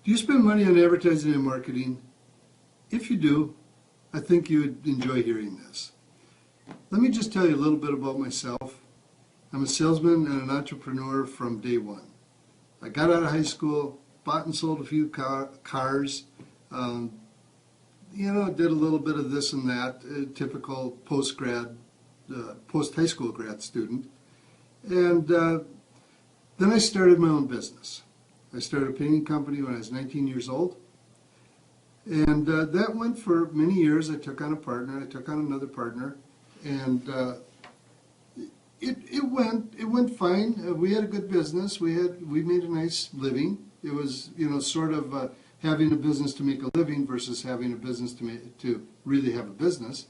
Do you spend money on advertising and marketing? If you do, I think you would enjoy hearing this. Let me just tell you a little bit about myself. I'm a salesman and an entrepreneur from day one. I got out of high school, bought and sold a few cars, did a little bit of this and that, a typical post-high school grad student. And then I started my own business. I started a painting company when I was 19 years old. And that went for many years. I took on a partner, I took on another partner, and it went fine. We had a good business. We made a nice living. It was sort of having a business to make a living versus having a business to really have a business.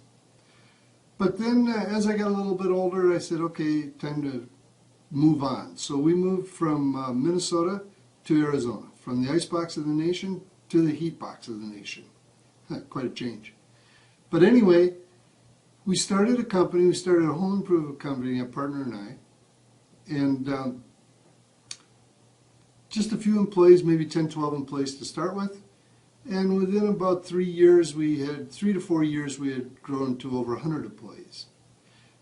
But then as I got a little bit older, I said, okay, time to move on. So we moved from Minnesota to Arizona, from the icebox of the nation to the heat box of the nation. Quite a change. But anyway, we started a company. We started a home improvement company, a partner and I. And just a few employees, maybe 10, 12 employees to start with. And within about 3 years, 3 to 4 years, we had grown to over 100 employees.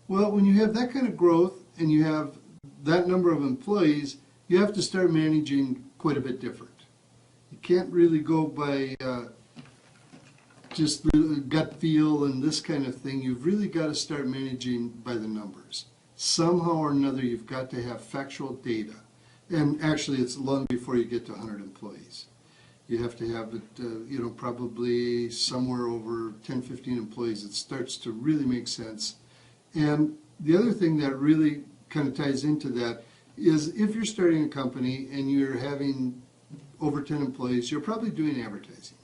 Well, when you have that kind of growth and you have that number of employees, you have to start managing quite a bit different. You can't really go by just gut feel and this kind of thing. You've really got to start managing by the numbers. Somehow or another, you've got to have factual data. And actually, it's long before you get to 100 employees. You have to have it, probably somewhere over 10, 15 employees. It starts to really make sense. And the other thing that really kind of ties into that is if you're starting a company and you're having over 10 employees, you're probably doing advertising.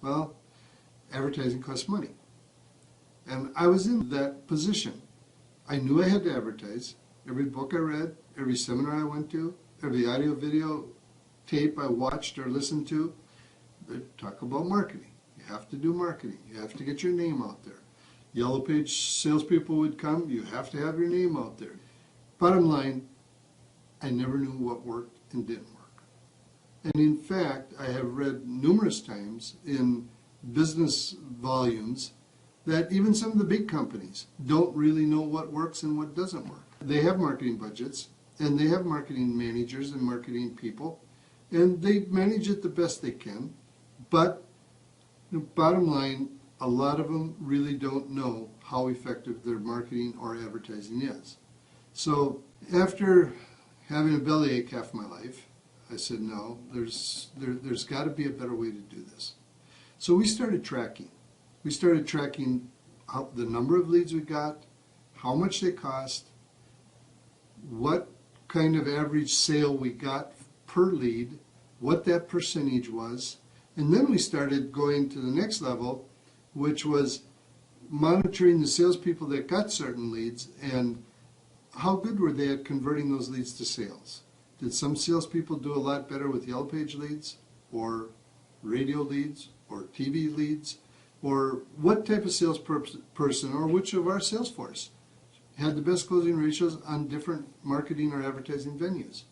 Well, advertising costs money. And I was in that position. I knew I had to advertise. Every book I read, every seminar I went to, every audio video tape I watched or listened to, they talk about marketing. You have to do marketing. You have to get your name out there. Yellow Page salespeople would come. You have to have your name out there. Bottom line, I never knew what worked and didn't work. And in fact, I have read numerous times in business volumes that even some of the big companies don't really know what works and what doesn't work. They have marketing budgets, and they have marketing managers and marketing people, and they manage it the best they can. But the bottom line, a lot of them really don't know how effective their marketing or advertising is. So after having a bellyache half my life, I said, no, there's got to be a better way to do this. So we started tracking. We started tracking the number of leads we got, how much they cost, what kind of average sale we got per lead, what that percentage was, and then we started going to the next level, which was monitoring the salespeople that got certain leads and how good were they at converting those leads to sales. Did some salespeople do a lot better with Yellow Page leads or radio leads or TV leads, or what type of salesperson or which of our sales force had the best closing ratios on different marketing or advertising venues.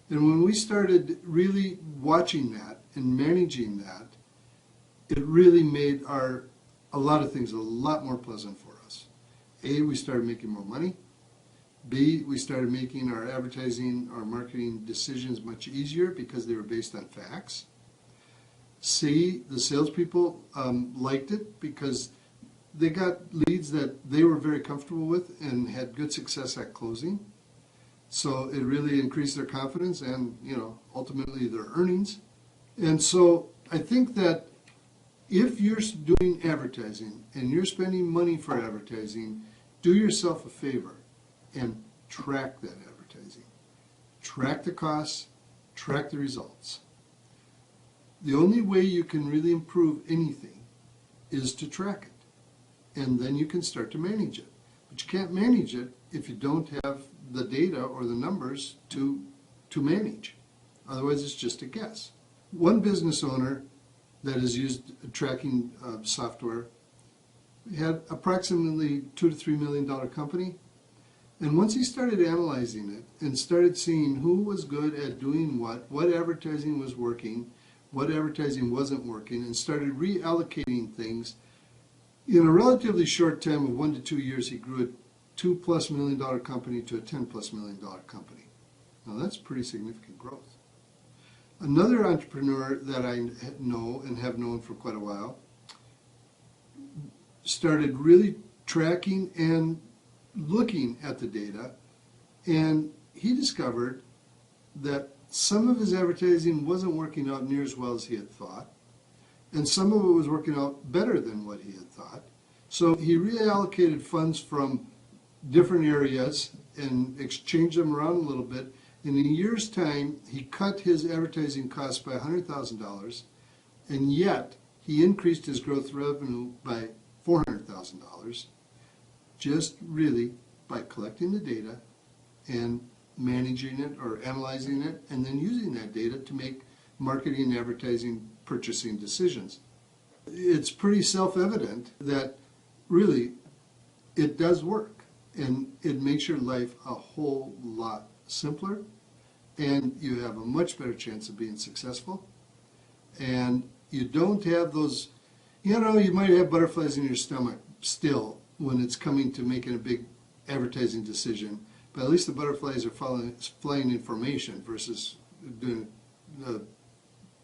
And when we started really watching that and managing that, it really made a lot of things a lot more pleasant for us. A, we started making more money. B, we started making our advertising, our marketing decisions much easier because they were based on facts. C, the salespeople liked it because they got leads that they were very comfortable with and had good success at closing. So it really increased their confidence and, ultimately their earnings. And so I think that if you're doing advertising and you're spending money for advertising, do yourself a favor and track that advertising. Track the costs, track the results. The only way you can really improve anything is to track it. And then you can start to manage it. But you can't manage it if you don't have the data or the numbers to manage. Otherwise, it's just a guess. One business owner that has used tracking software had approximately $2 to $3 million company. And once he started analyzing it and started seeing who was good at doing what advertising was working, what advertising wasn't working, and started reallocating things, in a relatively short time of 1 to 2 years, he grew a $2+ million company to a $10+ million company. Now that's pretty significant growth. Another entrepreneur that I know and have known for quite a while started really tracking and looking at the data, and he discovered that some of his advertising wasn't working out near as well as he had thought, and some of it was working out better than what he had thought. So he reallocated funds from different areas and exchanged them around a little bit. And in a year's time, he cut his advertising costs by $100,000, and yet he increased his gross revenue by $400,000, just really by collecting the data and managing it or analyzing it, and then using that data to make marketing, advertising, purchasing decisions. It's pretty self-evident that really it does work, and it makes your life a whole lot simpler, and you have a much better chance of being successful, and you don't have those, you might have butterflies in your stomach still when it's coming to making a big advertising decision, but at least the butterflies are flying in formation versus doing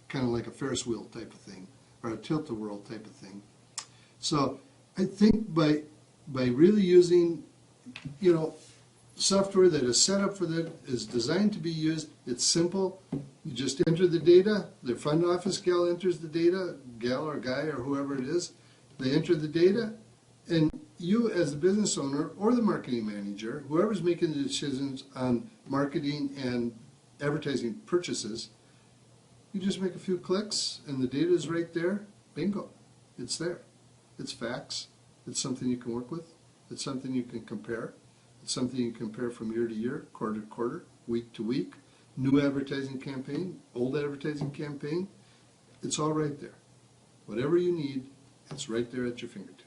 kind of like a Ferris wheel type of thing or a tilt-a-whirl type of thing. So I think by really using, software that is set up for that, is designed to be used, it's simple. You just enter the data, the front office gal enters the data, gal or guy or whoever it is, they enter the data, and you as the business owner or the marketing manager, whoever's making the decisions on marketing and advertising purchases, you just make a few clicks and the data is right there. Bingo. It's there. It's facts. It's something you can work with. It's something you can compare. It's something you can compare from year to year, quarter to quarter, week to week. New advertising campaign, old advertising campaign. It's all right there. Whatever you need, it's right there at your fingertips.